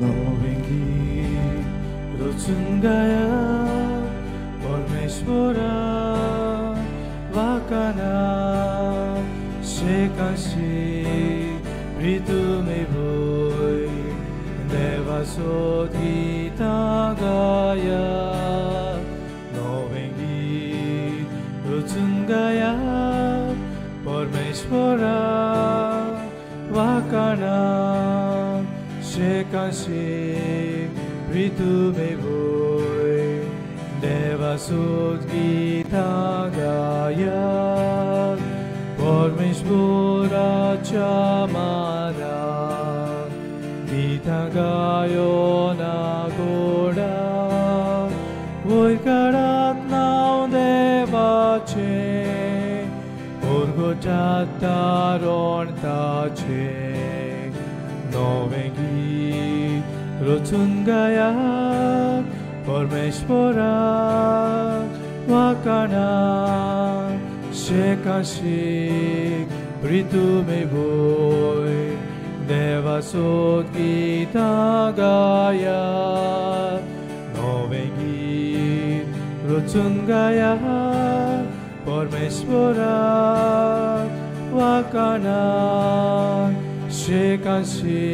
नोवेंगी रुचुंगाया परमेश्वरा वाकाना शेकाशी प्रीतुमे भोय देवासोत गीता गाया नोवेंगी रुचुंगाया परमेश्वरा वाकाना शेकाशी प्रीतुमे भोय देवासोत गीता गाया परमेश्वराच्या माना गीता गायो ना गोडा वैकारात नाव देवाचे उरगोटात तारोणताचे नवे गीत रचून गाया परमेश्वरा वाकाना शेकाशी प्रीतुमे भोय देवासोत गीता गाया नवे गीत रचून गाया परमेश्वरा वाकाना शेकाशी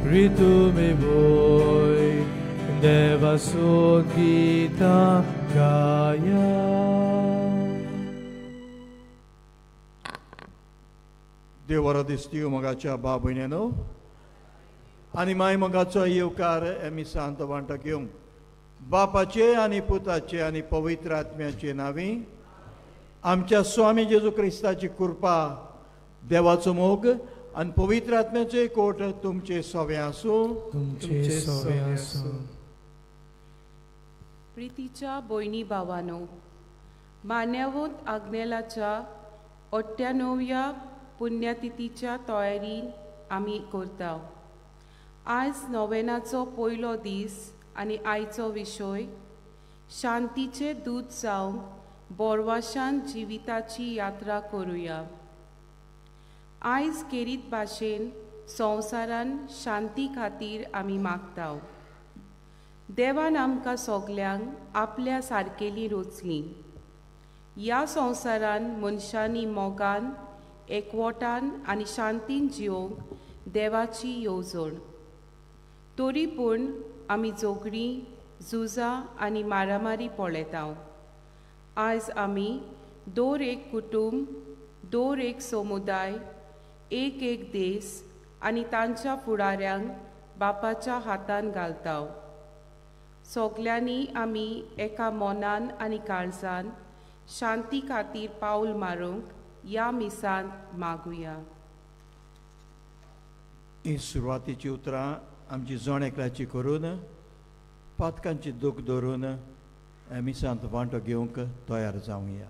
प्रीतुमे भोय देवासोत गीता गाया. देवारा दिसती मोगाच्या बाब भयणीनो आनी माय मोगाचो येवकार आमी सांत वांटो घेवंक बापाचे आनी पुताचे आनी पवित्र आत्म्याचे नावी आमच्या स्वामी जेजू क्रिस्ताची कृपा देवाचो मोग आनी पवित्र आत्म्याचे कोट तुमचे सोवे आसूं. प्रितीच्या भयणी भावानो मान्यवंत आग्नेलाच्या 98व्या पुण्यतिथीच्या तयारीन आमी करता. आयज नोवेनाचो पयलो दीस आनी आयचो विशय शांतीचे दूत जावंक बोरवाशान जिविताची यात्रा करुया. आयज केरीत भाशेन संवसारान शांती खातीर आमी मागता. देवान आमकां सगल्यांक आपल्या सारकेली रचली. ह्या संवसारान मनशांनी मोगान एकवटान आनी शांतीन जिवंक देवाची येवजण. तरी पूण आमी झगडीं झुजां आनी मारामारी पळयता. आयज आमी दर एक कुटुंब दर एक समुदाय एक देश आनी तांच्या फुडाऱ्यांक बापाच्या हातान घालता. सगल्यांनी आमी एका मोनान आनी काळजान शांती खातीर पावल मारूंक ह्या मिसांत मागुया. ही सुरवातीची उतरां आमची जण एकल्याची करून पातकांची दूख धरून मिसांत वांटो घेवंक तयार जावया.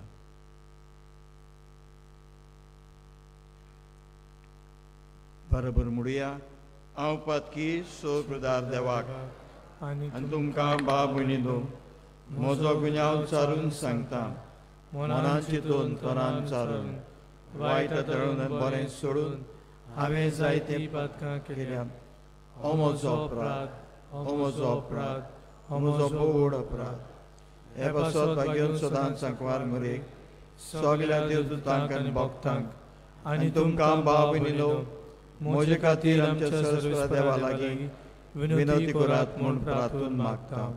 बरोबर म्हणुया. हांव पातकी सोप्रदार देवाक आनी तुमकां बाब भयणीनो म्हजो गुन्यांव चारून सांगता. मनान चिंतून तोरान चारून वायट तळून बरें सोडून हांवें जायते पातकां केल्या. हो म्हजो अपराध, हो म्हजो अपराध, हो म्हजो बोड अपराध. हे पासत घेवन सदांच सांकवार मरेक सगल्या देवदूतांक आनी भक्तांक आनी तुमकां बाब भयणीनो म्हजे खातीर आमच्या सरस्वता देवा लागीं विनंती करात म्हूण प्रार्थून मागता.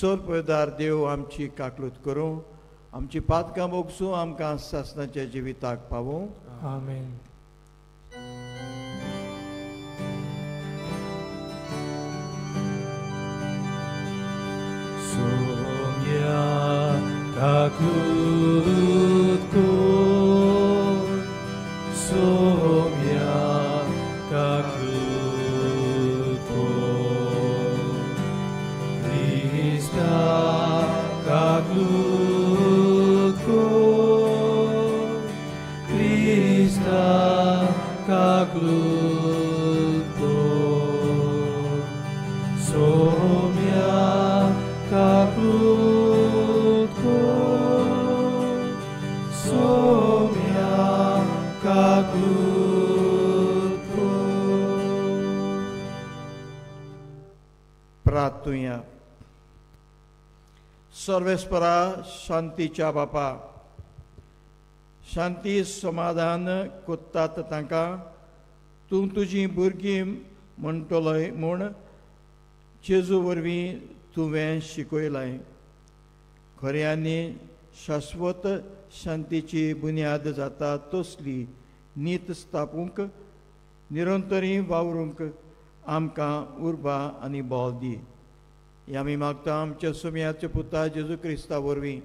सोरपदार देव आमची काकलूत करूं आमची पातकां बोगसूं आमकां सासणाच्या जिविताक पावूं. आमेन. सोम्या काकलूत कर सोम्या काकलूत कर क्रिस्ता काकलूत कर क्रिस्ता काकलूत कर सोम्या काकलूत कर. प्रार्थुया. सर्वेस्परा शांतीच्या बापा, शांती समाधान कोत्तात तांकां तूं तुजीं भुरगीं म्हणटलोय म्हूण जेजू वरवीं तुवें शिकयलाय. खऱ्यांनी शाश्वत शांतीची बुन्याद जाता तसली नीत स्थापूंक निरंतरी वावरूंक आमकां उर्बा आनी बोल दी. आमी मागता आमच्या सुमयाच्या पुता जेजू क्रिस्ता वरवीं,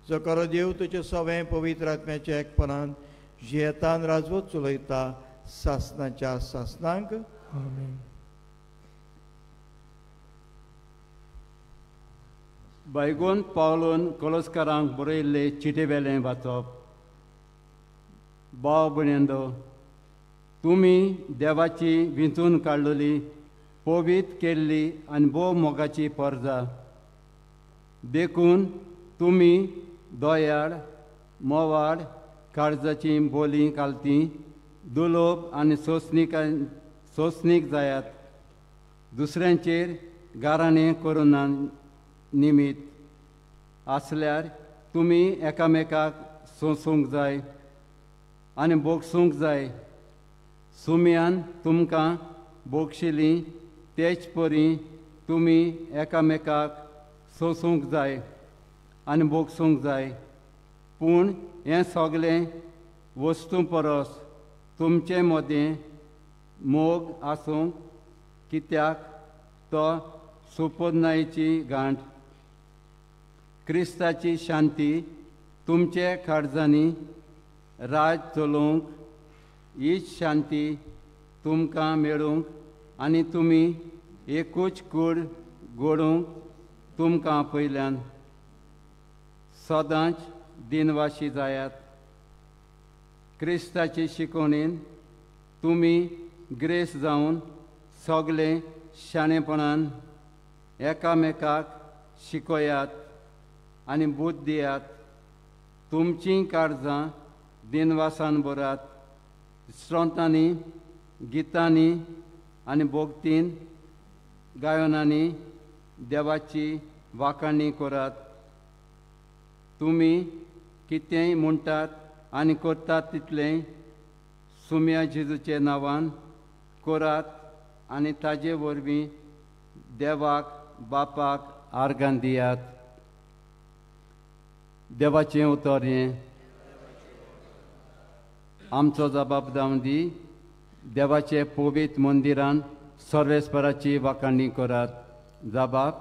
जो खरो देव तुजे सवें पवित्र आत्म्याच्या एकपणान जियेतान राजवत चलयता सासनाच्या सासनांक. आमेन. बैगून पावलून कोलोस्कारांक बरयल्ले चिटेवेलें वाचप. भाव भयणींनो, तुमी देवाची विंचून काडलेली पवित्र केल्ली आनी भोव मोगाची परजा देखून तुमी दोयाड मोवाड काळजाची बोली घालती दुलोप आनी सोंसणीक जायात. दुसऱ्यांचेर गाराणें करुना निमित्त आसल्यार तुमी एकामेकाक सोंसूंक जाय आनी बोगसूंक जाय. सुमयान तुमकां बोगशिली तेच परी तुमी एकामेकाक सोंसूंक जाय आनी बोगसूंक जाय. पूण हें सगलें वस्तू परस तुमचे मदें मोग आसूंक, कित्याक तो सुपन्नायेची गांठ. क्रिस्ताची शांती तुमचे काळजांनी राज चलोवंक, हीच शांती तुमकां मेळूंक आनी तुमी एकूच कूड घडोवंक तुमकां पयल्यान सदांच दिनवाशी जायात. क्रिस्ताची शिकवणेन तुमी ग्रेस जावन सगले शाणेपणान एकामेकाक शिकयात आनी बूद दियात. तुमचीं काळजां दिनवासान भरात. स्रोतांनी, गितांनी आनी भोगतीन गायनांनी देवाची वाखाणणी करात. तुमी कितेंय म्हणटात आनी करतात तितलें सुम्या जेजूचे नांवान करात आनी ताजे वरवीं देवाक बापाक आर्गां दियात. देवाचें उतर हें. आमचो जबाब जावन दी. देवाचे पवित्र मंदिरान सर्वेस्पराची वाखाणणी करात. जबाब.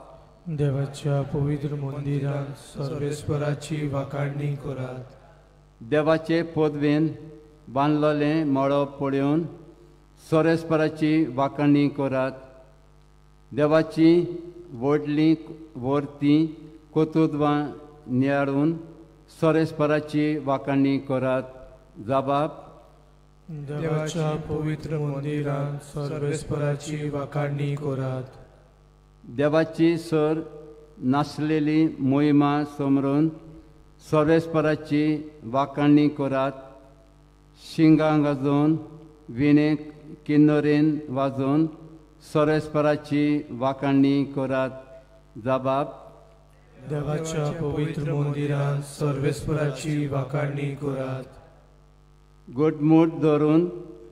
देवाच्या पवित्र मंदिरात सर्वेस्पराची वाखाणणी करात. देवाचे पदवेन बांदलेलें मळब पळोवन सर्वेस्पराची वाखाणणी करात. देवाची व्हडलीं वर्तीं कोतुदवां नियाळून सर्वेस्पराची वाखाणणी करात. जबाब. देवाच्या पवित्र मंदिरात सर्वेस्पराची वाखाणणी करात. देवाची सर नासलेली मोहिमा समरून सर्वेस्पराची वाखाणणी करात. शिंगां गाजोवन विणे किन्नरेन वाजोवन सर्वेस्पराची वाखाणणी करात. जबाब. देवाच्या पवित्र मंदिरात सर्वेस्पराची वाखाणणी करात. घटमूट धरून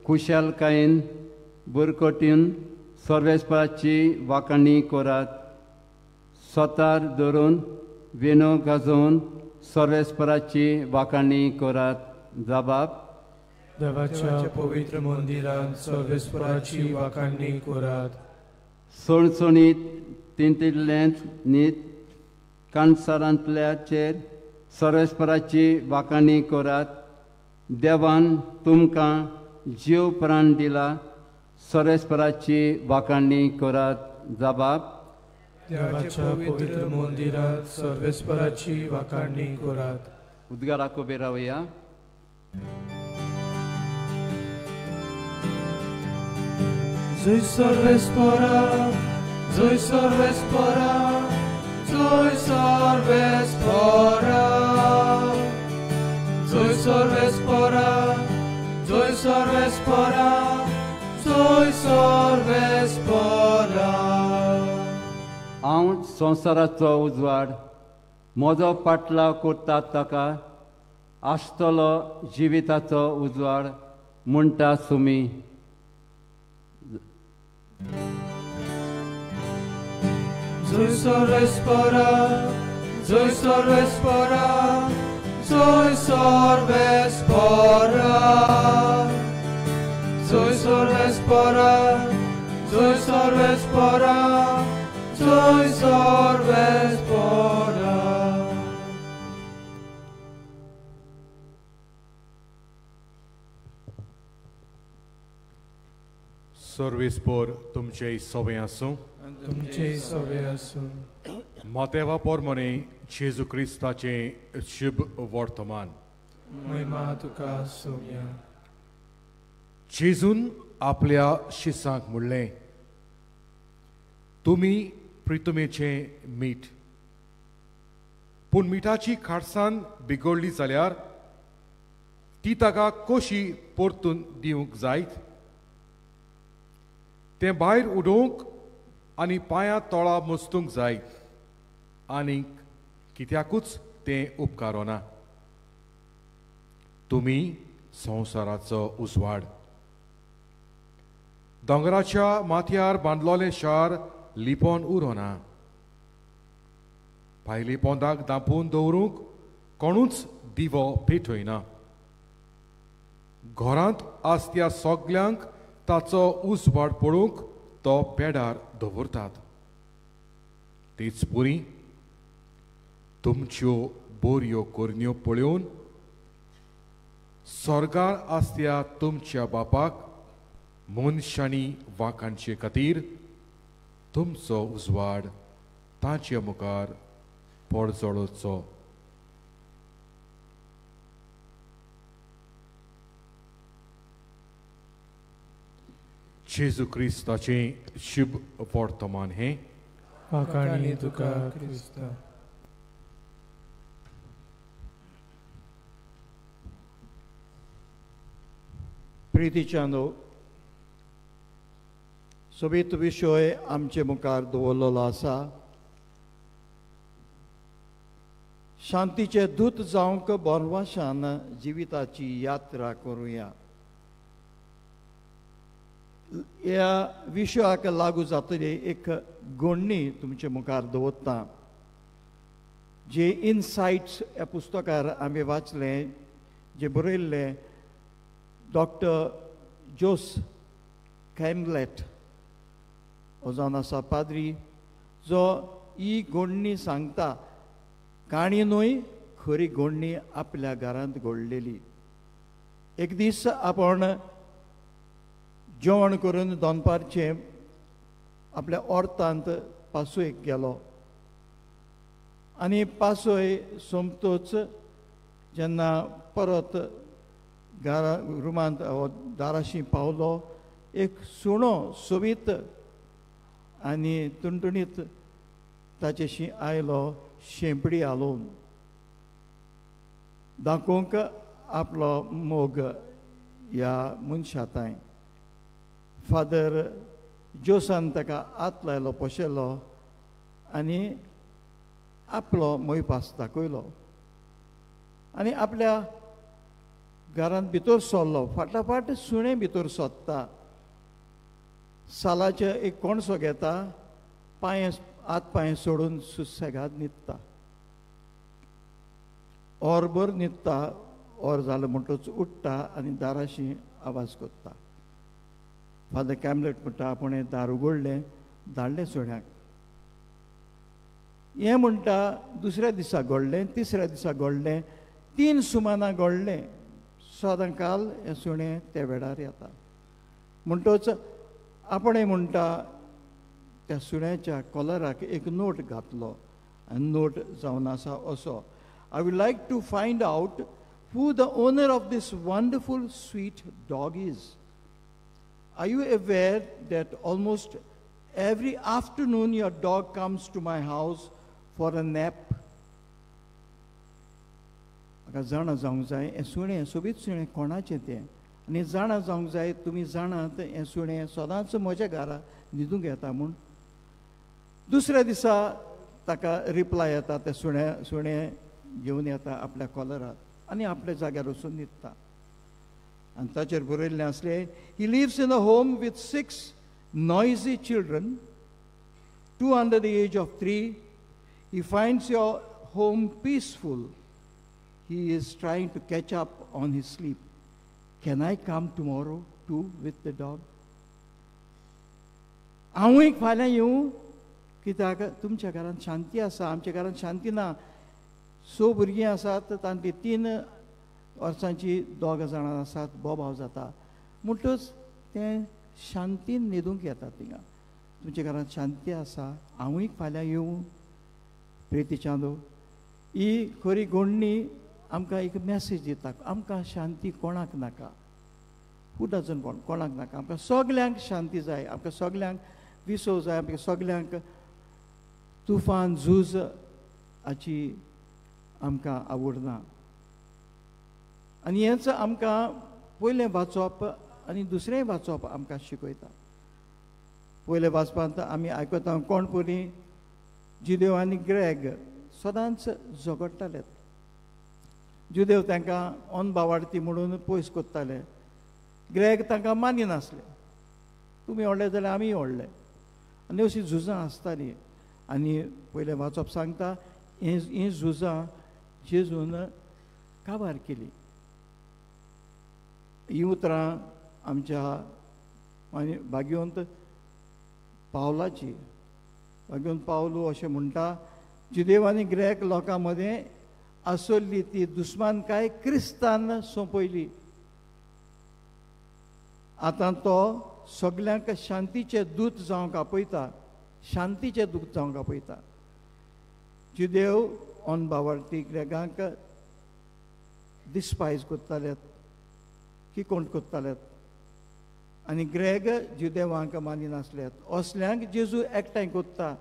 खुशालकायेन बुरकोटीन सर्वेस्पराची वाखाणणी करात. स्वतार धरून विणो गाजोवन सर्वेस्पराची वाखाणणी करात. जबाब. देवाच्या पवित्र मंदिरात सर्वेस्पराची वाखाणणी करात. सणसणीत तिंतिल्लेंच न्हीद कांसारांतल्याचेर सर्वेस्पराची वाखाणणी करात. देवान तुमकां जीव प्राण दिला. सर्वेस्पराची वाखाणणी करात. जबाब. देवाच्या पवित्र मंदिरात सर्वेस्पराची वाखाणणी करात. उद्गाराक उबे रावया. जय सर्वेस्परा, जय सर्वेस्परा, जय सर्वेस्परा, जय सर्वेस्परा, जय सर्वेस्परा, जय सर्वेस्परा. संवसाराचो उजवाड म्हजो पाटलाव करता ताका आसतलो जिविताचो उजवाड म्हणटा तुमी. Zoisor Vespora, Zoisor Vespora, Zoisor Vespora, Zoisor Vespora, Zoisor Vespora, Zoisor Vespora. सर्विस्पोर तुमचे सवय आसूं. तुमचे सवे आसूं. मातेवा पोरमोने जेजू क्रिस्ताचे शुभ वर्तमान. महिमा तुका सोया. जेजून आपल्या शिसांक म्हणलें, तुमी प्रितुमेचे मीठ. पूण मिठाची खाडसाण बिगडली जाल्यार ती ताका कशी परतून दिवंक जायत? तें भायर उडोवंक आनी पांयां तोळा मस्तूंक जायत, आनीक कित्याकूच तें उपकारोना. तुमी संवसाराचो उजवाड. दोंगराच्या माथ्यार बांदलोलें शार लिपोन उरोना. भायली पोंदाक दांपून दवरूंक कोणूच दिवो पेटयना. घरांत आसत्या सगल्यांक ताचो उजवाड पळोवंक तो पेडार दवरतात. तेच पुरी तुमच्यो बऱ्यो करण्यो पळोवन स्वर्गार आसत्या तुमच्या बापाक मनशांनी वाखाणचे खातीर तुमचो उजवाड तांचे मुखार पडजळोवचो. जेजू क्रिस्ताचे शुभ वर्तमान हे. वाखाणी तुका क्रिस्ता. प्रितीच्यानो, सोबीत विशय आमचे मुखार दवरलेलो आसा. शांतीचे दूत जावंक बोरवाशान जिविताची यात्रा करुया. ह्या विशयाक लागू जातली एक गोडणी तुमचे मुखार दवरता, जे इनसायट्स ह्या पुस्तकार आमी वाचलें, जे बरयल्लें डॉक्टर जोस कॅम्बलेट हो जावन आसा पाद्री, जो ही गोडणी सांगता. काणी न्हय, खरी गोडणी आपल्या घरांत घडलेली. एक दीस आपण जेवण करून दोनपारचें आपल्या ओर्तांत पासोयेक गेलो, आनी पासोय सोंपतूच जेन्ना परत घरा रुमांत दाराशी पावलो, एक सुणो सोबीत आनी तुणतुणीत ताचेशी आयलो, शेंपडी हालोवन. दाखोवंक आपलो मोग ह्या मनशाताय. फादर जोसान ताका हात लायलो, पोशेलो आनी आपलो मोयपास दाखयलो आनी आपल्या घरांत भितर सरलो. फाटाफाट सुणें भितर सोदता. सालाचे एक कोणसो घेता, हात पांय सोडून सुसेगाद न्हिदता. ऑरभर न्हिदता. ऑर जालो म्हणटच उठता आनी दाराशी आवाज करता. फादर कॅम्बलेट म्हणटा, आपण हें दार उगडलें, धाडलें सुण्याक. हें म्हणटा दुसऱ्या दिसा घडलें, तिसऱ्या दिसा घडलें, 3 सुमाना घडलें. सदां काल हें सुणें त्या वेळार येता. म्हणटच आपण म्हणटा त्या सुण्याच्या कॉलराक एक नोट घातलो, आनी नोट जावन आसा असो: I would like to find out who the owner of this wonderful sweet dog is. Are you aware that almost every afternoon your dog comes to my house for a nap? म्हाका जाणा जावंक जाय हें सुणें, सोबीत सुणें कोणाचें तें, आनी जाणा जावंक जाय तुमी जाणात हें सुणें सदांच म्हज्या घरा न्हिदूंक येता म्हूण. दुसऱ्या दिसा ताका रिप्लाय येता ते सुणे घेवन येता आपल्या कॉलरात आनी आपल्या जाग्यार वचून न्हिदता. आनी ताचेर बरयल्लें आसलें, he lives in a home with 6 noisy children, 2 under the age of 3. He finds your home peaceful. He is trying to catch up on his sleep. Can I come tomorrow too with the dog? हांवूय फाल्यां येवं, कित्याक तुमच्या घरांत शांती आसा, आमच्या घरांत शांती ना. 6 भुरगीं आसात, तांतली 3 वर्सांची 2 जाणां आसात, बोबाव जाता. म्हणटच तें शांतीन न्हिदूंक येता थिंगा. तुमच्या घरांत शांती आसा, हांवूय फाल्यां येवं. प्रिती चांदो, ही खरी घोडणी आमकां एक मॅसेज दिता. आमकां शांती कोणाक नाका, हू डजंट वॉन्ट, कोणाक नाका. आमकां सगल्यांक शांती जाय, आमकां सगल्यांक विसव जाय, आमकां सगल्यांक तुफान झूज हाची आमकां आवड ना. आनी हेंच आमकां पयलें वाचप आनी दुसरेंय वाचप आमकां शिकयता. पयलें वाचपांत आमी आयकता कोण परी जुदेव आनी ग्रेग सदांच झगडटाले. जुदेव तांकां अनबावार्थी म्हणून पयस कोत्ताले. ग्रेग तांकां मानिनासले. तुमी व्हडले जाल्यार आमी व्हडले. आनी अशीं झुजां आसतालीं. आनी पयलें वाचप सांगता हीं झुजां जेजून काबार केली. हीं उतरां आमच्या भाग्यवंत पावलाची. भाग्यवंत पावलो अशें म्हणटा, जुदेव आनी ग्रेक लोकां मदें आसल्ली ती दुस्मानकाय क्रिस्तान सोंपयली. आतां तो सगल्यांक शांतीचे दूत जावंक आपयता, शांतीचे दूत जावंक आपयता. जुदेव अनबावार्थी ग्रेगांक डिस्पायज कोत्ताले, किकोंट कोत्ताले. आनी ग्रेग जुदेवांक मानिनासले. असल्यांक जेजू एकठांय कोत्ता.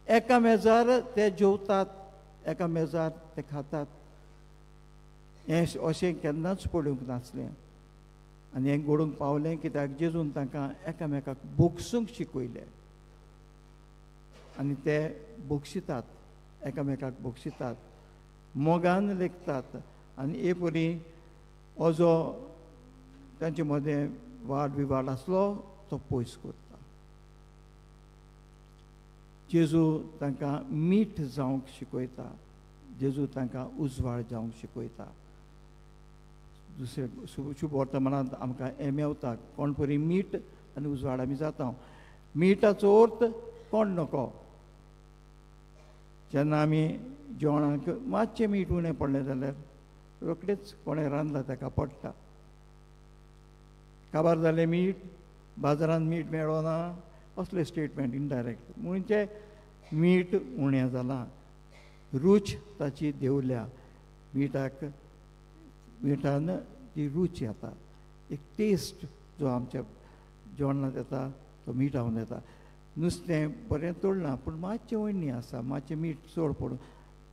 एका मेजार ते जेवतात, एका मेजार ते खातात. हें अशें केन्नाच पडूंक नासलें. आनी हें घडोवंक पावलें कित्याक जेजून तांकां एकामेकाक बोगसूंक शिकयलें. आनी ते बोगशितात, एकामेकाक बोगशितात, मोगान लेखतात. आनी हे परी हो जो तांचे मदें वाड विवाद आसलो तो पयस करता. जेजू तांकां मीठ जावंक शिकयता. जेजू तांकां उजवाड जावंक शिकयता. दुसरे शुभ वर्तमानांत आमकां हें मेवता, कोण परी मीठ आनी उजवाड आमी जाता. मिठाचो अर्थ कोण नको. जेन्ना आमी जेवणाक मातशें मीठ उणें पडलें जाल्यार रोखडेंच कोणें रांदलां ताका पडटा. काबार जालें मीठ, बाजारांत मीठ मेळना, असलें स्टेटमेंट इनडायरेक्ट. म्हणजे मीठ उणें जालां, रूच ताची देंवल्या. मिठान ती रूच येता, एक टेस्ट जो आमच्या जेवणांत येता तो मिठावन येता. नुस्तें बरें तोडलां पूण मातशें वण्णी आसा, मातशें मीठ चड पडून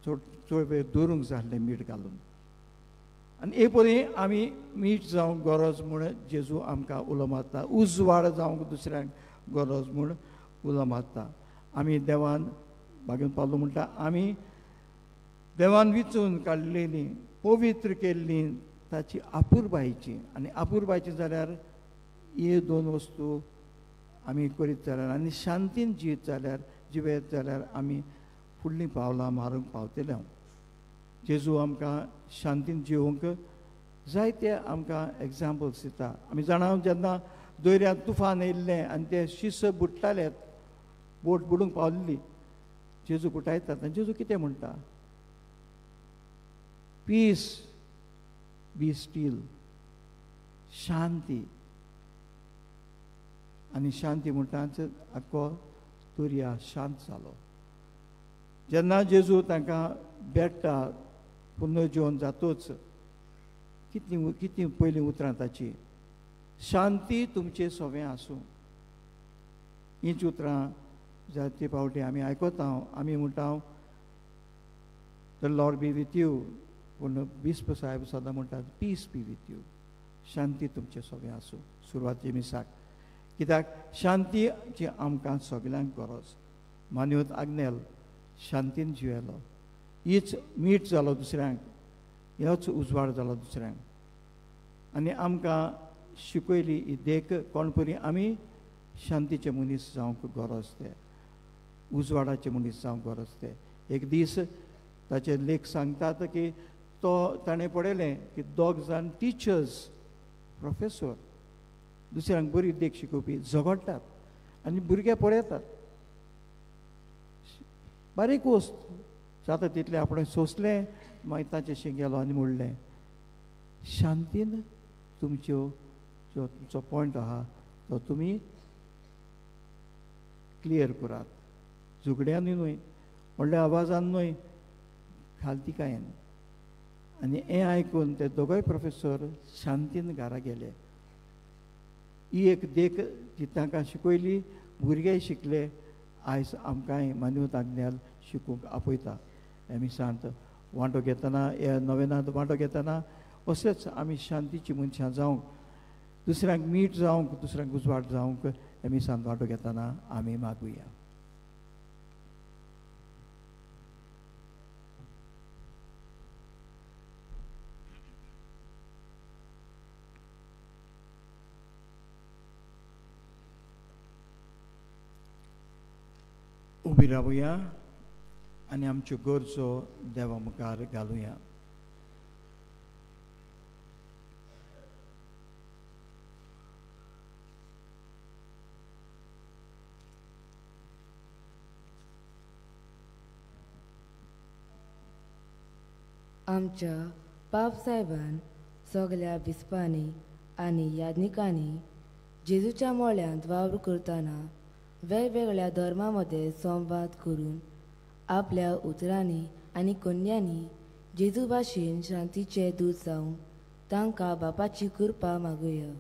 चड वेळ दवरूंक जाय आसलें मीठ घालून. आनी हे परी आमी मीठ जावंक गरज म्हूण जेजू आमकां उलो मारता. उजवाड जावंक दुसऱ्यांक गरज म्हूण उलो मारता. आमी देवान भाग्यवंत पावलो म्हणटा, आमी देवान विचून काडलेली, पवित्र केल्ली ताची आपुरबायेची. आनी आपुरबायेची जाल्यार हे 2 वस्तू आमी करीत जाल्यार आनी शांतीन जीत जाल्यार जिवेत जाल्यार आमी फुडलीं पावलां मारूंक पावतले. जेजू आमकां शांतीन जिवंक जायते आमकां एग्जाम्पल्स दिता. आमी जाणा जेन्ना दर्यांत तुफान येयल्लें आनी ते शिस बुडटाले, बोट बुडूंक पावलेली, जेजू बुटायतात. आनी जेजू कितें म्हणटा? पीस बी स्टील, शांती. आनी शांती म्हणटाच आख्खो दर्या शांत जालो. जेन्ना जेजू तांकां भेटता पुनर्जीवन जातूच, कितलीं पयलीं उतरां ताची, शांती तुमचें सवें आसूं. हींच उतरां जायते फावटी आमी आयकता. आमी म्हणटा the Lord B with you, पूण बिस्प साहेब सदां म्हणटात पीस बी विथ यू, शांती तुमचें सवें आसूं सुरवातेच्या मिसाक. कित्याक शांतीची आमकां सगल्यांक गरज. मान्यवत आग्नेल शांतीन जियेलो. हीच मीठ जालो दुसऱ्यांक, ह्योच उजवाड जालो दुसऱ्यांक. आनी आमकां शिकयली ही देख कोण परी आमी शांतीचे मनीस जावंक गरज ते, उजवाडाचे मनीस जावंक गरज ते. एक दीस ताचे लेख सांगतात की तो ताणें पळयलें की दोग जाण टिचर्स, प्रोफेसर दुसऱ्यांक बरी देख शिकोवपी झगडटात आनी भुरगे पळयतात. बारीक वस्त जाता तितलें आपणें सोंसलें, मागीर ताचेशी गेलो आनी म्हणलें शांतीन तुमच्यो जो तुमचो पॉयंट आहा तो तुमी क्लियर करात, झुगड्यांनी न्हय, व्हडल्या आवाजान न्हय, खालतिकायेन. आनी हें आयकून ते दोगोय प्रोफेसर शांतीन घरा गेले. ही एक देख जी तांकां शिकयली, भुरगे शिकले, आयज आमकांय मानवत आज्ञाल शिकूंक आपयता. आमी सांत वांटो घेतना, ह्या नोवेनांत वांटो घेतना अशेंच आमी शांतीची मनशां जावंक, दुसऱ्यांक मीठ जावंक, दुसऱ्यांक उजवाड जावंक आमी सांत वांटो घेतना आमी मागुया. उबी रावुया आनी आमच्यो गरजो देवा मुखार घालुया. आमच्या पाप साहेबान सगळ्या बिस्पांनी आनी याज्ञिकांनी जेजूच्या मोळ्यांत वावर करतना वेगवेगळ्या धर्मां मदें संवाद करून आपल्या उतरांनी आनी कन्यांनी जेजू भाशेन शांतीचे दूत जावंक तांकां बापाची कृपा मागुया.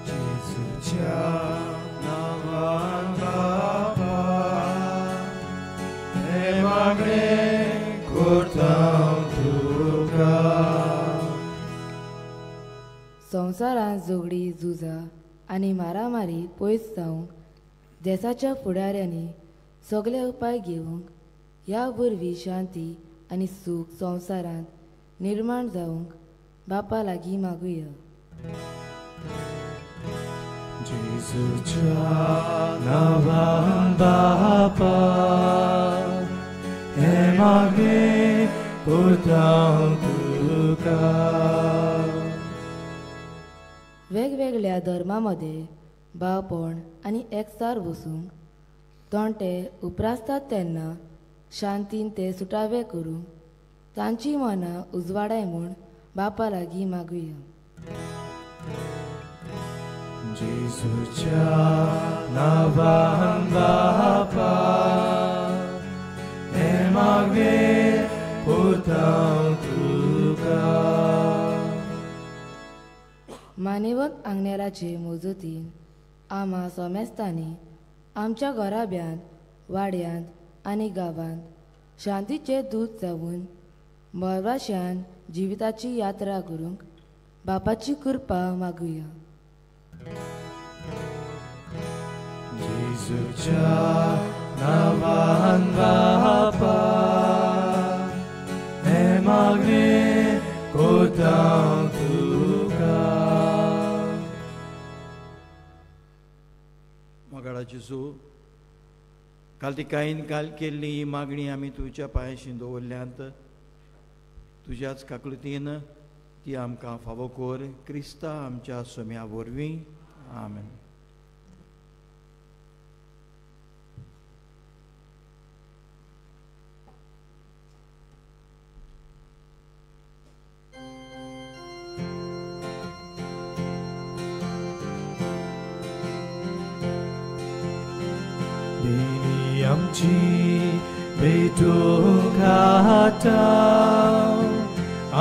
जेजूच्या नांवान बापा, हे मागणें करता तुका. संवसारांत झगडी झुजां आनी मारामारी पयस जावंक देशाच्या फुडाऱ्यांनी सगळे उपाय घेवंक ह्या वरवीं शांती आनी सूख संवसारांत निर्माण जावंक बापा लागीं मागुया. जेजूच्या नांवान बापा, हे मागणें करता तुका. वेगवेगळ्या धर्मां मदें भावपण आनी एकचार वसूंक तोंटे उप्रासतात तेन्ना शांतीन ते सुटावे करूंक तांची मनां उजवाडाय म्हूण बापा लागीं मागुया. जेजूच्या नांवान बापा, हे मागणें करता तुका. मानेवंत आंगनेराचे मोजतीन आम्हा सोमेस्तांनी आमच्या घराब्यांत, वाड्यांत आनी गांवांत शांतीचे दूत जावन मोरवाशान जिविताची यात्रा करूंक बापाची कृपा मागुया. जेजूच्या नांवान बापा, हे मागणें करता तुका. मोगाळा जेजू, काल ती कायन काल केल्ली ही मागणी आमी तुज्या पांयाशी दवरल्यांत, तुज्याच काकलुतीन ती आमकां फावो कर. क्रिस्ता आमच्या सोम्या वरवीं. आमेन. देणी आमची भेटूंक खाता,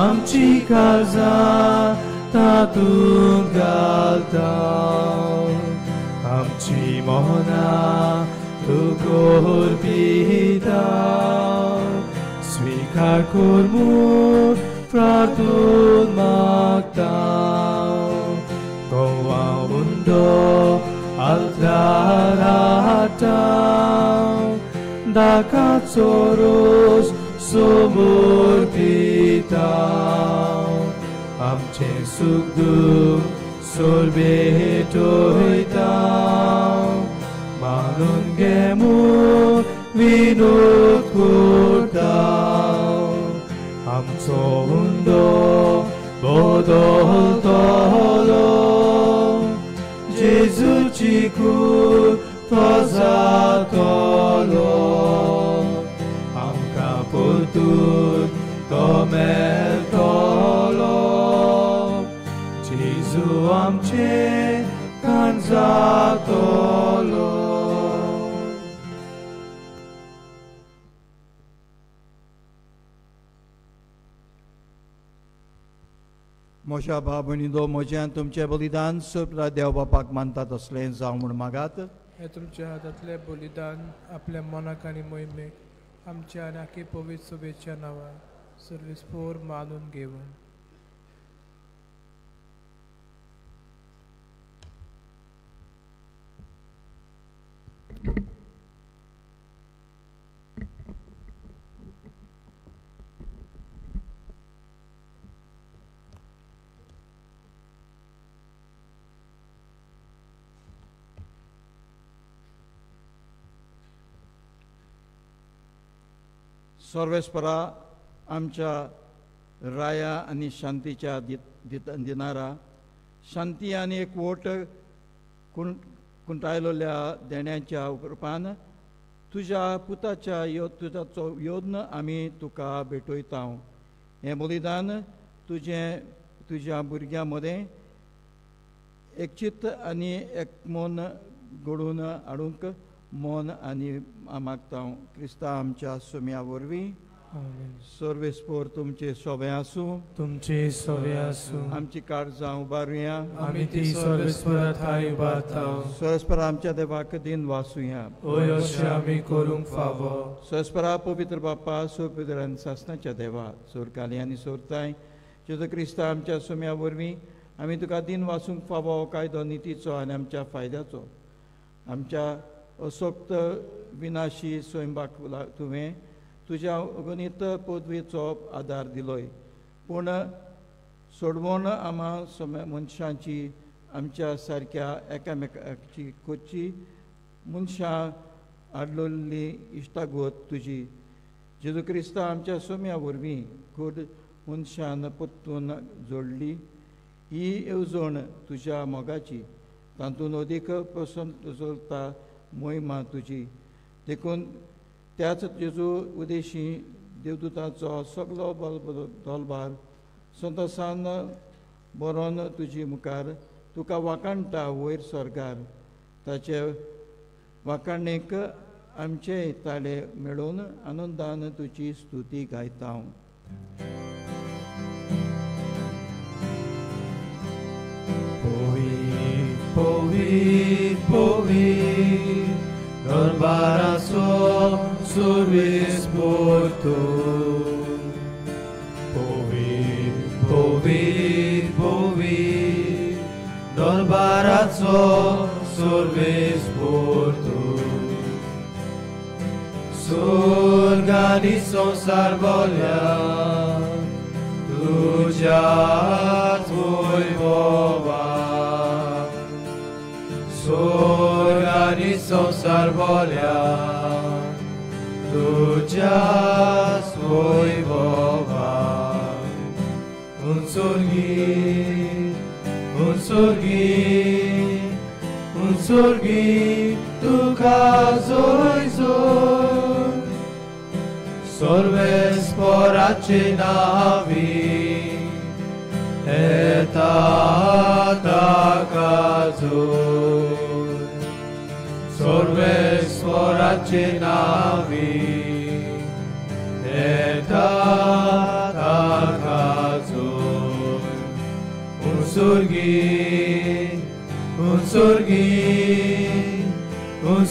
आमची काळजां तातूंत घालता. आमची मोहनां तुकोर पिता, स्वीकार कर म्हूण प्रार्थून मागता. गोवा मुंडो altar दाकाचो रोस समोर पिता आमचे सुख दुख सोर्बेटोयता मानून घेमू विनोद करता आमचो हुंडो बदलतलो जेजूची कूड तो जातलो आमकां परतून तो मेळटलो जेजू आमचे कान जातलो मोशा भावणीदो म्हज्यान तुमचें बलिदान सोपला देव बापाक मानतात असलें जावं म्हूण मागात. हे तुमच्या हातांतलें बलिदान आपल्या मनाक आनी मोहिमेक आमच्या आनी आखी पवित्र सभेच्या नांवान सर्वेस्पोर मानून घेवन सर्वेस्परा आमच्या राया आनी शांतीच्या दिनारा शांती आनी एकवट कुंटायलोल्या देण्याच्या उपरांत तुज्या पुताच्या तुज्याचो योद्न आमी तुका भेटयता. हें बलिदान तुज्या भुरग्यां मदें एकचित्त आनी एकमन घडोवन हाडूंक मोन आनी मागता. क्रिस्ता आमच्या सुम्या वरवीं सर्वेस्पोर तुमचे सोबे आसूं तुमचे सोबे आसूं आमची काळजां उबारुया आमी ती सर्वेस्परांत हाय उबारता सर्वेस्पर आमच्या देवाक दिन वासुया ओय अशें आमी करूंक फावो सर्वेस्परा पवित्र बाप्पा सुपवित्र आनी सासणाच्या देवा सोरकाली आनी सोरताय जेजू क्रिस्ता आमच्या सुम्या वरवीं आमी तुका दिन वासूंक फावो कायदो नितीचो आनी आमच्या फायद्याचो आमच्या असोक्त विनाशी स्वयंपाक तुवें तुज्या अगणित पदवेचो आदार दिलोय पूण सोडवण आम्हा मनशांची आमच्या सारक्या एकामेकाची खोची मनशां आडलोल्ली इश्टागोत तुजी जेजू क्रिस्ता आमच्या सोम्या वरवीं खूद मनशान परतून जोडली ही येवजण तुज्या मोगाची तातूंत अदीक प्रसन्न चलता मोहिमा तुजी देखून त्याच जेजू उदेशी देवदूताचो सगलो दोलबार संतोसान बरोवन तुजी मुखार तुका वाकाणटा वयर स्वर्गार ताचे वाकाणेक आमचे ताळे मेळून आनंदान तुजी स्तुती गायता. Povit, povit, Dorbaraso survis porto. Povit, povit, povit, Dorbaraso survis porto. Surganiso sarvolia, tuja tvoj vova. Organizo sarvolia, tuja svoj vova. Un surgi, tu kazoj zor. Sorves por accenavi, eta takazoj. Sorves por accenavi, eta takazoj. Un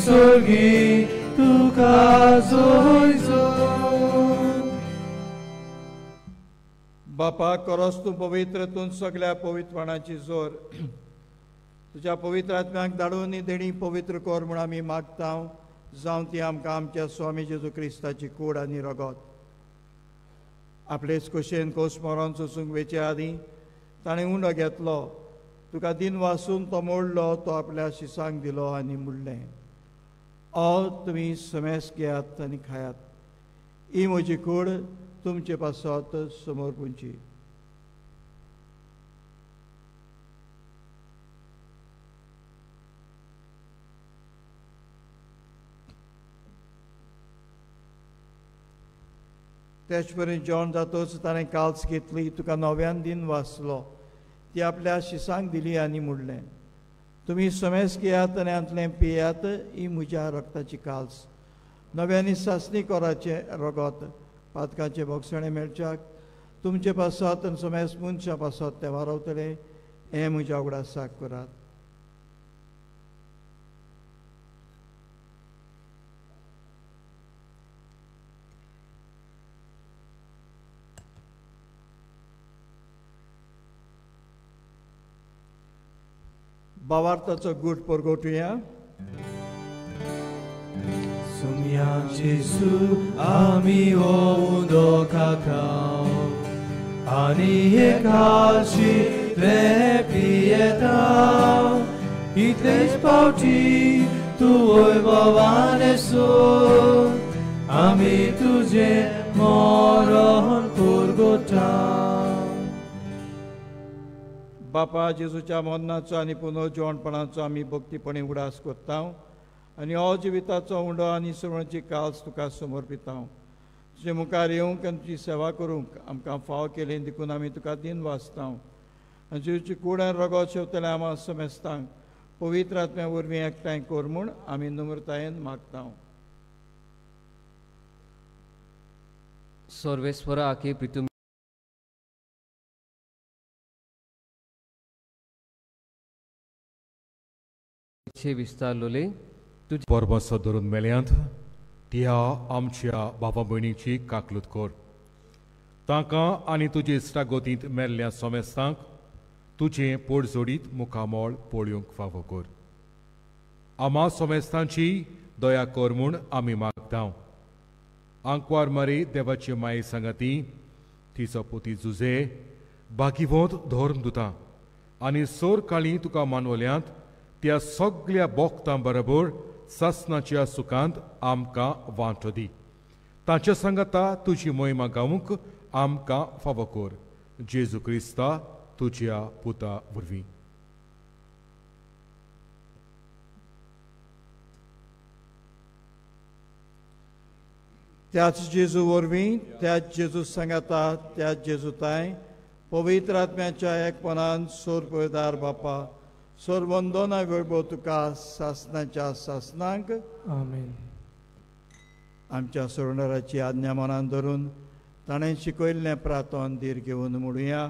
surgi, tu kazoj zor. बापा करोस तूं पवित्र तूं सगळ्या पवित्रपणाची जोर तुज्या पवित्र आत्म्याक धाडून देणी पवित्र कर म्हूण आमी मागता. जावं ती आमकां आमच्या स्वामी जेजू क्रिस्ताची कूड आनी रगत. आपलेच कुशेन कोसमोरान सोसूंक वेचे आदीं ताणें उंडो घेतलो, तुका दिन वासून तो मोडलो, तो आपल्या शिसांक दिलो आनी मुडलें. तुमी समेस घेयात आनी खायात. ही म्हजी कूड तुमचे पासत समोर पुंची. तेच परेन जेवण जातच ताणें काल्स घेतली, तुका नव्यान दिन वाचलो, ती आपल्या शिसांक दिली आनी मुडलें. तुमी समेस घेयात आनी हातूंतलें पियात, ही म्हज्या रक्ताची काल्स, नव्यानी सासणी कोराचें रगत, पातकाचें भोगसणें मेळच्याक तुमचे पासत आनी समेस मनशां पासत ते वारवतले. हें म्हज्या उगडासाक करात. भावार्थाचो गूट परगोटुया. सुमया जेसू आमी हो उदो काकाव आनी हे काळशी रे पियेता. इतलेच पावटी तूं वैभवान येसू, आमी तुजे मरण परगोटा. बापा जेजूच्या मरणाचो आनी पुनर्जीवणपणाचो आमी भक्तीपणी उडास करता आनी हो जिविताचो उंडो आनी सुरवाची काल्स तुका समर्पिता. तुजे मुखार येवंक आनी तुजी सेवा करूंक आमकां फाव केलें देखून आमी तुका दिन वाचता. आनी जेजूची कूड आनी रगत शेवतले आम्हा समेस्तांक पवित्र आत्म्या वरवीं एकठांय कर म्हूण आमी नम्रतायेन मागता. सर्वेस्वरा आखे प्रितुम विस्तारलोले परमस धरून मेल्यांत त्या आमच्या बाबा भयणीची काकलूत कर. तांकां आनी तुजे इश्टागोतींत मेल्ल्या समेस्तांक तुजें पोट जोडीत मुखामोळ पळोवंक फावो कर. आम्हा समेस्तांची दया कर म्हूण आमी मागता. आंकवार मारी देवाची माये सांगाती, तिचो पुती जुजे बाकीवंत धोरण दिता आनी सोर काळी तुका मानवल्यांत त्या सगळ्या भोगतां बरोबर सासणाच्या सुखांत आमकां वांटो दी. तांच्या सांगाता तुजी मोहिमा गावूंक आमकां फावो कर. जेजू क्रिस्ता तुज्या पुता वरवीं. त्याच जेजू वरवीं, त्याच जेजू सांगाता, त्याच जेजूताय पवित्र आत्म्याच्या एकपणान सोर पळयदार बापा सर्वंदोना वैभव तुका सासणाच्या सासनांक आमेन. आमच्या सोडणाराची आज्ञा मनान धरून ताणें शिकयल्लें प्रार्थन धीर घेवन म्हणुया.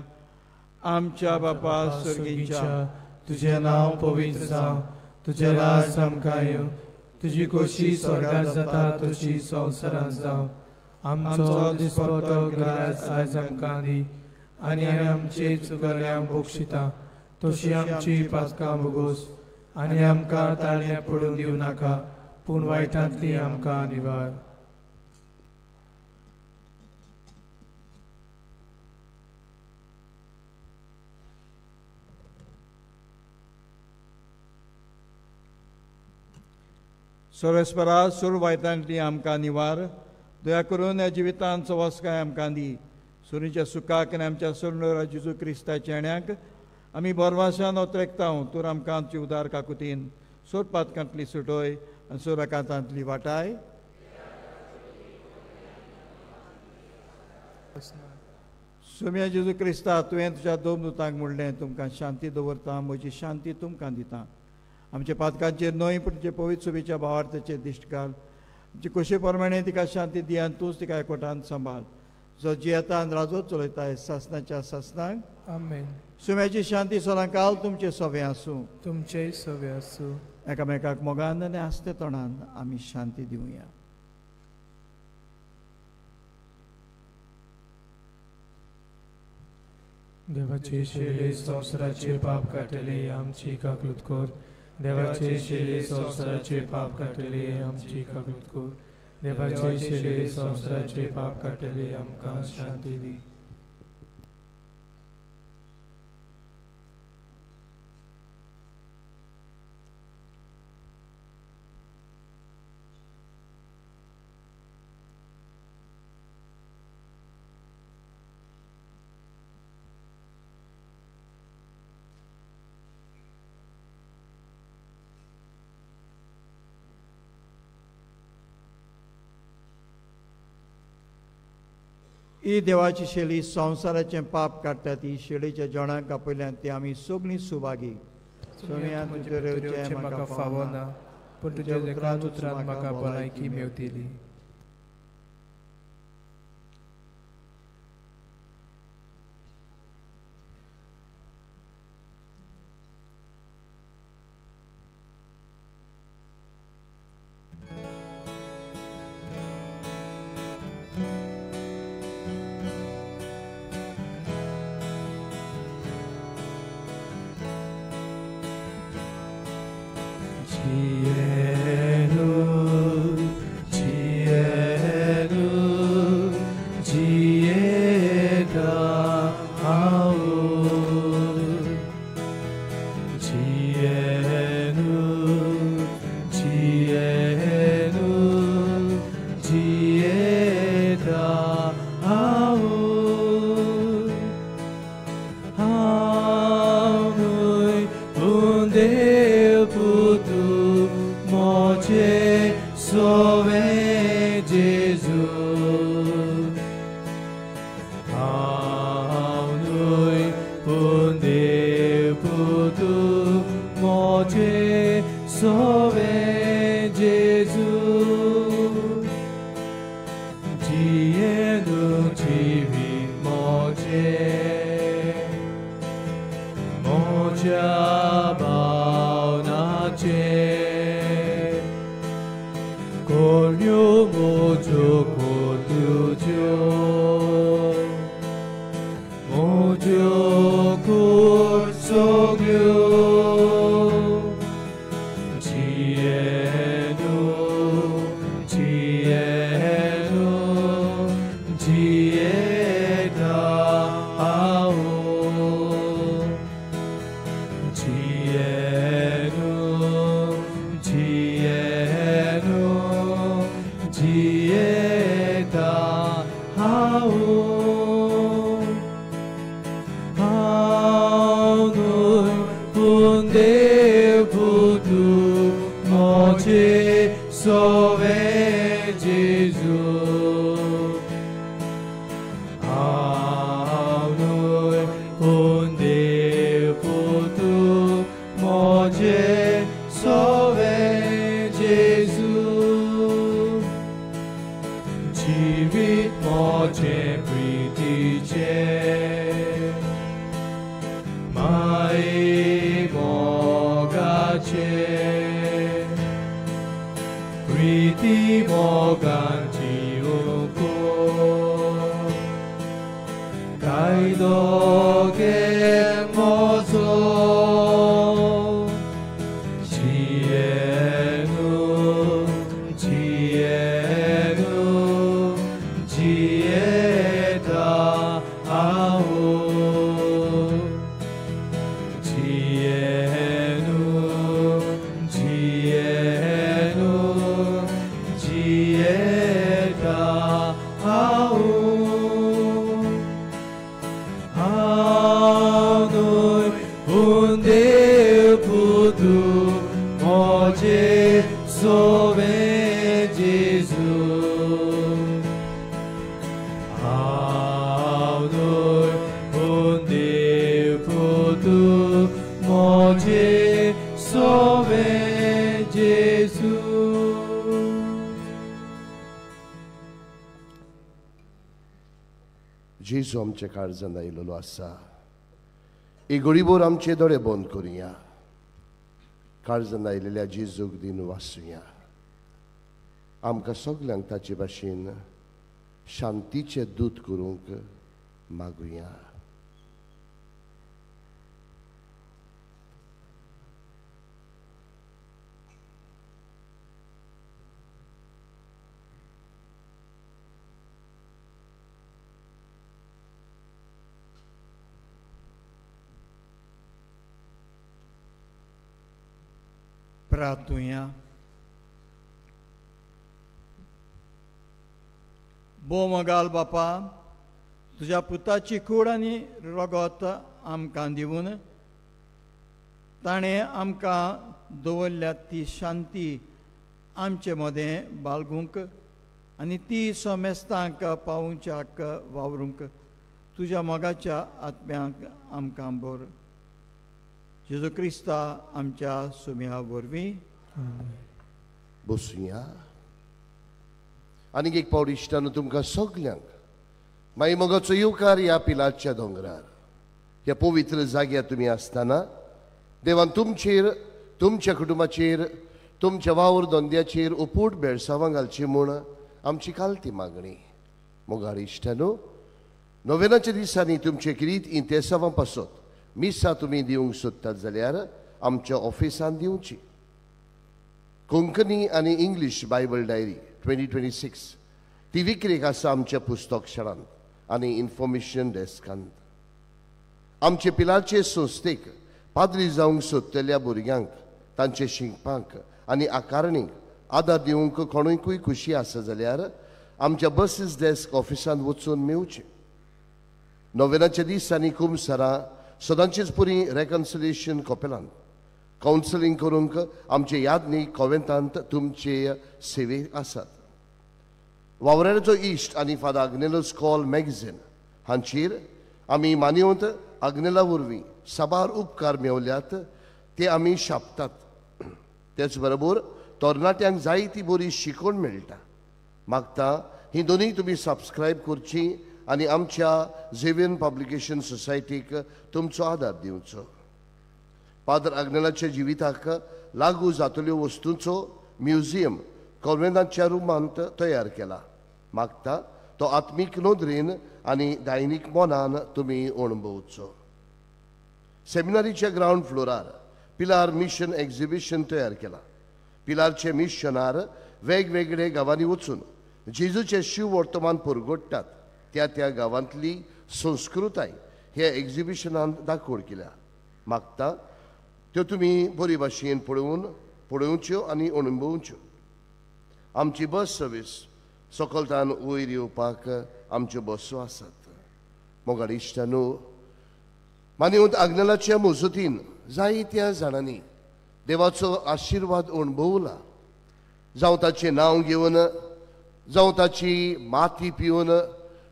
आमच्या बापा सर्गीच्या, तुझें नांव पवित्र जावं, तुजें राज आमकां येवं, तुजी खोशी स्वर्गांत जाता तशी संवसारांत जावं. आमचो दिसपट्टो गिरायक आयज आमकां दी आनी आमचे चुकल्यांक बक्षिता तशी आमची पातकां भोगोस आनी आमकां ताळ्या पडून दिवं नाका, पूण वायटांतली आमकां निवार. सर्वेस्परा सूर वायटांतली आमकां निवार. दया करून ह्या जिवितांत सवस्काय आमकां दी. सुरीच्या सुखाक आनी आमच्या सोडणारा जेजू क्रिस्ताच्या येण्याक आमी बरवाशान ओतरेकता. तर आमकां आमची उदार काकुतीन सोर पातकांतली सुटोय आनी सोर एकांतांतली वाटाय. सुम्या जेजू क्रिस्ता, तुवें तुज्या दोन दुतांक म्हणलें, तुमकां शांती दवरता, म्हजी शांती तुमकां दिता. आमच्या पातकांचेर न्हय पूण तुजे पवित्र सुबेच्या भावार्थाचेर दिश्ट घाल. आमचे खोशे प्रमाणे तिका शांती दी आनी तूंच तिका एकवटान सांबाळ. जो जियेता आनी राजो चलयताय सासणाच्या सासनांक आमेन. सुम्याची शांती सोलांकाल तुमचे सवे आसूं. तुमचेय सवे आसूं. एकामेकाक मोगान आनी आस्ते तोंडान आमी शांती दिवया. देवाचे शेळे संवसाराचेर पाप काडटले आमची काकलूत कर देवाचे शेले संवसाराचे पाप काटले आमची काकूत कर. देवाचे शेले संवसाराचे पाप काटले आमकां शांती दी. ही देवाची शेली संवसाराचें पाप काडटा ती शेळीच्या जेवणाक आपयल्यान ती आमी सगळीं सुभागी. सुम्यांत तुजे रेवचें म्हाका फावो ना, पूण तुज्या एकाच उतरांत म्हाका भलायकी मेवतली. जेजू आमचे काळजांत आयिल्लो आसा. ही गरीबोर आमचे दोळे बंद करुया. काळजांत आयिल्ल्या जेजूक दिन वाचुया. आमकां सगल्यांक ताचे भाशेन शांतीचे दूत करूंक मागुया. प्रार्थुया. बो मोगाल बापा, तुज्या पुताची कूड आनी रगत आमकां दिवन ताणें आमकां दवरल्या ती शांती आमचे मदें बाळगूंक आनी ती सोमेस्तांक पावोवच्याक वावरूंक तुज्या मोगाच्या आत्म्याक आमकां बोर. जेजू क्रिस्ता आमच्या सुम्या वरवीं. बसूया. आनीक एक पावट इश्टानो तुमकां सगल्यांक मागीर मोगाचो येवकार ह्या पिलाच्या दोंगरार ह्या पवित्र जाग्यार तुमी आसतना देवान तुमचेर, तुमच्या कुटुंबाचेर, तुमच्या वावर धंद्याचेर उपूट बेळसावां घालची म्हूण आमची कालती मागणी. मोगाळ इश्टानो, नोवेनाच्या दिसांनी तुमचे किरीत इंतेसावां पासत मिसां तुमी दिवंक सोदतात जाल्यार आमच्या ऑफिसान दिवची. कोंकणी आनी इंग्लीश बायबल डायरी 2026 ती विक्रेक आसा आमच्या पुस्तक शाळांत आनी इन्फॉर्मेशन डेस्कांत. आमचे पिलारचे संस्थेक पाद्री जावंक सोदतल्या भुरग्यांक तांचे शिंकपाक आनी आकारणीक आदार दिवंक कोणूय खुशी आसा जाल्यार आमच्या बसीस डेस्क ऑफिसांत वचून मेवचे. नोवेनाच्या दिसांनी कुमसारा सदांचीच पुरी रेकन्सिलेशन कॉपेलांत कावन्सिलींग करूंक आमचे यादनीक कॉवेंतांत तुमचे सेवेक आसात. वावराचो इश्ट आनी फादर आग्नेलोस कॉल मॅगझीन हांचेर आमी मानिवंत आग्नेला वरवीं साबार उपकार मेवल्यात ते आमी शापतात. तेच बरोबर तरणाट्यांक जायती बरी शिकवण मेळटा. मागता ही दोनूय तुमी सबस्क्रायब करची आनी आमच्या झेवियन पब्लिकेशन सोसायटीक तुमचो आदार दिवचो. फादर आग्नेलाच्या जिविताक लागू जातल्यो वस्तूंचो म्युजियम कॉन्वेंटाच्या रुमांत तयार केला. मागता तो आत्मीक नोदरेन आनी दैनीक मोनान तुमी अणभवचो. सेमिनारीच्या ग्रावंड फ्लोरार पिलार मिशन एक्झिबिशन तयार केला. पिलारचे मिशनार वेगवेगळे गांवांनी वचून जेजूचे शिव वर्तमान परगडटात त्या त्या गांवांतली संस्कृताय हे एक्झिबिशनांत दाखोवड केल्या. मागता त्यो तुमी बरे भाशेन पळोवच्यो आनी अणभवच्यो. आमची बस सर्वीस सकलतान वयर येवपाक आमच्यो बसो आसात. मोगाळ इश्टानो, मानिवंत आग्नेलाच्या मजतीन जायत्या जाणांनी देवाचो आशिर्वाद अणभवला. जावं ताचें नांव घेवन, जावं ताची माती पिवन,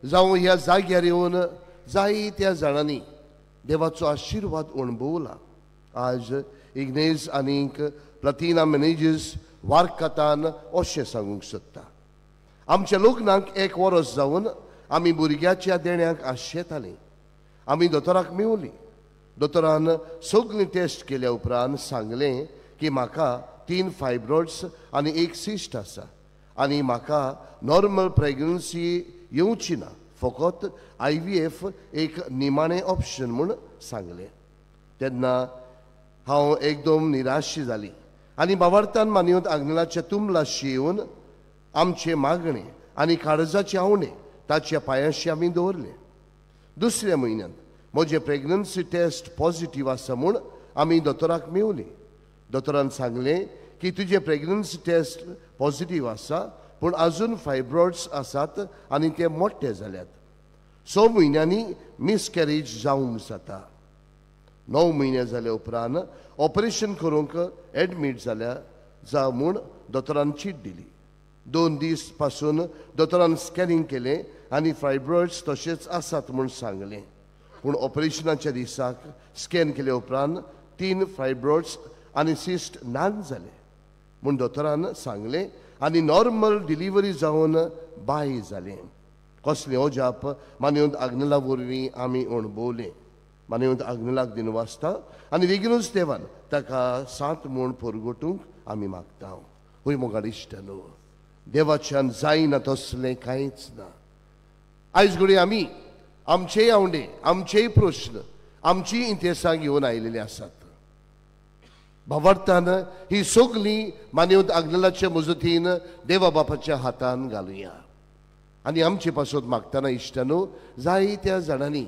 जावं ह्या जाग्यार येवन जायत्या जाणांनी देवाचो आशिर्वाद अणभवला. आज इग्नेज आनीक प्लाटिना मॅनेजर्स वारकतान अशें सांगूंक सोदता. आमच्या लग्नाक 1 वर्स जावन आमी भुरग्याच्या देण्याक आशेतालीं. आमी दोतोराक मेवलीं. दोतोरान सगळीं टेस्ट केल्या उपरांत सांगलें की म्हाका 3 फायब्रॉइड्स आनी 1 सिस्ट आसा आनी म्हाका नॉर्मल प्रेग्नन्सी येवची ना, फकत IVF एक निमाणें ऑप्शन म्हूण सांगलें. तेन्ना हांव एकदम निराशी जाली आनी भावार्थान मानिवंत आग्नेलाच्या तुमलाशी येवन आमचे मागणे आनी काळजाचे आवणे ताच्या पांयाशी आमी दवरले. दुसऱ्या म्हयन्यांत म्हजें प्रेग्नन्सी टेस्ट पॉझिटीव आसा म्हूण आमी दोतोराक मेवलीं. दोतोरान सांगलें की तुजें प्रेग्नन्सी टेस्ट पॉझिटीव आसा पूण आजून फायब्रॉइड्स आसात आनी ते मोठे जाल्यात. 6 म्हयन्यांनी मिसकॅरेज जावंक जाता. 9 म्हयने जाले उपरांत ऑपरेशन करूंक एडमीट जावं म्हूण दोतोरान चीट दिली. 2 दीस पासून दोतोरान स्कॅनिंग केलें आनी फायब्रॉइड्स तशेंच आसात म्हूण सांगलें. पूण ऑपरेशनाच्या दिसाक स्कॅन केले उपरांत 3 फायब्रॉइड्स आनी सिस्ट नान जाले म्हूण दोतोरान सांगलें आनी नॉर्मल डिलिव्हरी जावन बाय जालें. कसलें अजाप मानिवंत आग्नेला वरवीं आमी अणभवलें. मानिवंत आग्नेलाक दिनवासता आनी बेगीनूच देवान ताका 7 म्हूण परगटूंक आमी मागता. हय मोगाळ इश्टानो, देवाच्यान जायना तसलें कांयच ना. आयज घडये आमी आमचेय आवडे, आमचेय प्रश्न, आमची इंतेसां घेवन आयिल्ले आसात. भावार्थान ही सगळीं मानिवंत आग्नेलाच्या मजतीन देवा बापाच्या हातान घालुया. आनी आमचे पासत मागतना इश्टानो जायत्या जाणांनी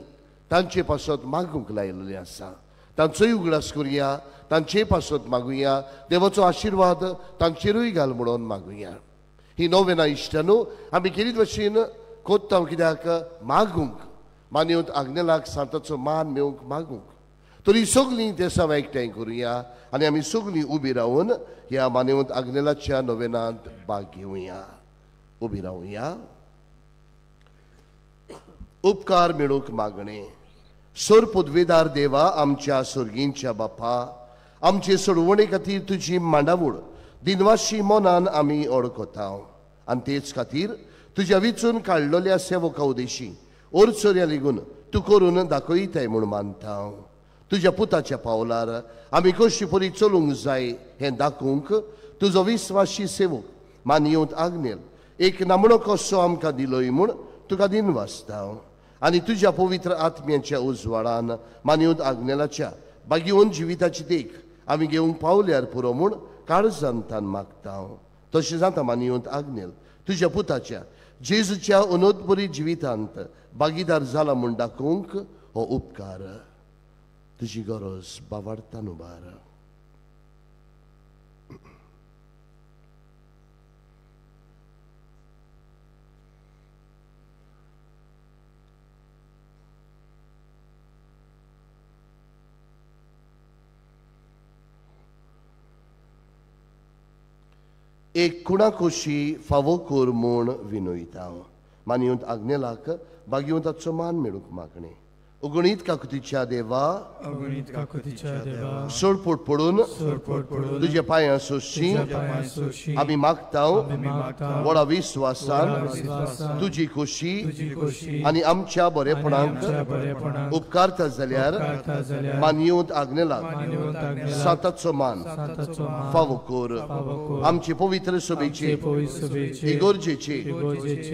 तांचे पासत मागूंक लायिल्लें आसा. तांचोय उगडास करुया, तांचे पासत मागुया, देवाचो आशिर्वाद तांचेरूय घाल म्हणून मागुया. ही नोवेना इश्टानो आमी केलीत भशेन कोत्ता कित्याक मागूंक, मानिवंत आग्नेलाक सांताचो मान मेळूंक मागूंक. तरी सगलीं ते सम एकठांय करुया आनी आमी सगलीं उबी रावन ह्या मानिवंत आग्नेलाच्या नोवेनांत भाग घेवया. उबी रावया. उपकार मेळूंक मागणे. सोर पदवेदार देवा, आमच्या सुर्गींच्या बापा, आमचे सोडवणे खातीर तुजी मांडावळ दिनवाशी मनान आमी ओळखता आनी तेच खातीर तुज्या विचून काडलेल्या सेवका उदेशी ओरचोऱ्या लेगून तूं करून दाखयताय म्हूण मानता. तुज्या पुताच्या पावलार आमी कशी परी चलूंक जाय हें दाखोवंक तुजो विस्वासी सेवक मानियेंत आग्नेल एक नामणो कसो आमकां दिलोय म्हूण तुका दिनवासता. आनी तुज्या पवित्र आत्म्याच्या उजवाडान मानियेंत आग्नेलाच्या बागीवन जिविताची देख आमी घेवंक पावल्यार पुरो म्हूण काळजांतान मागता. तशें जाता मानियेंत आग्नेल तुज्या पुताच्या जेजूच्या अनोदबरी जिवितांत भागीदार जाला म्हूण दाखोवंक हो उपकार तुजी गरज बावार्थान उबार. एक कुणाकोशी फावो कोर म्हूण विनयता. मानियेंत आग्नेलाक भाग्यवंताचो मान मेळूंक मागणे. उगणीत काकुतीच्या देवा, अगणित काकुतीच्या देवा, सोडपोट पडून तुज्या पांयां सोशी आमी मागता. व्हडा विस्वासान तुजी खोशी आनी आमच्या बरेपणाक उपकारता जाल्यार मानियेंत आग्नेलाक साताचो मान फावो कोर. आमचे पवित्र सभेचे इगोर्जेचे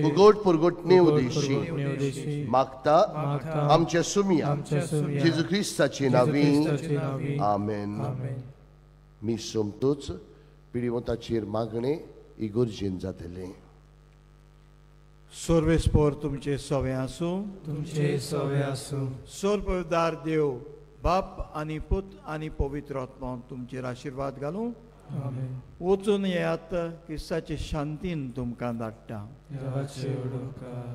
उगोट पुरगोटणे उदेशी मागता आमच्या सुमिया जेजू ख्रिस्ताचे नावी. आमेन. मी सोमतोच पिडीवंताचेर मागणे इगोर्जेन जातले. सोर्वेस्पोर तुमचे सोवे आसूं. तुमचे सोवे आसूं. सोर पवित्रदार देव बाप आनी पूत आनी पवित्र आत्मा तुमचेर आशिर्वाद घालूं. आमेन. वचून येयात, क्रिस्ताचे शांतीन तुमकां धाडटा. देवाचे उपकार.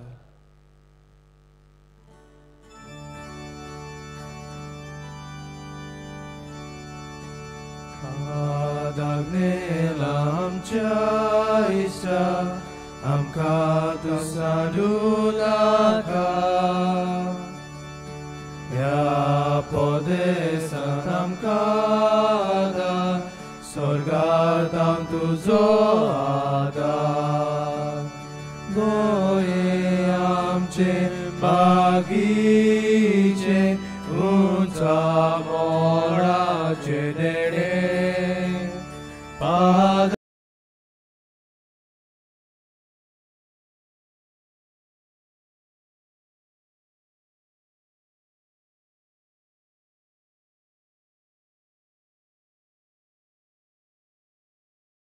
आग्नेला आमच्या इश्टा आमकां तूं सांडूं नाका. ह्या पोदेसांत आमकां दान, स्वर्गांत तुजो आदार. गोंये आमचे मागीर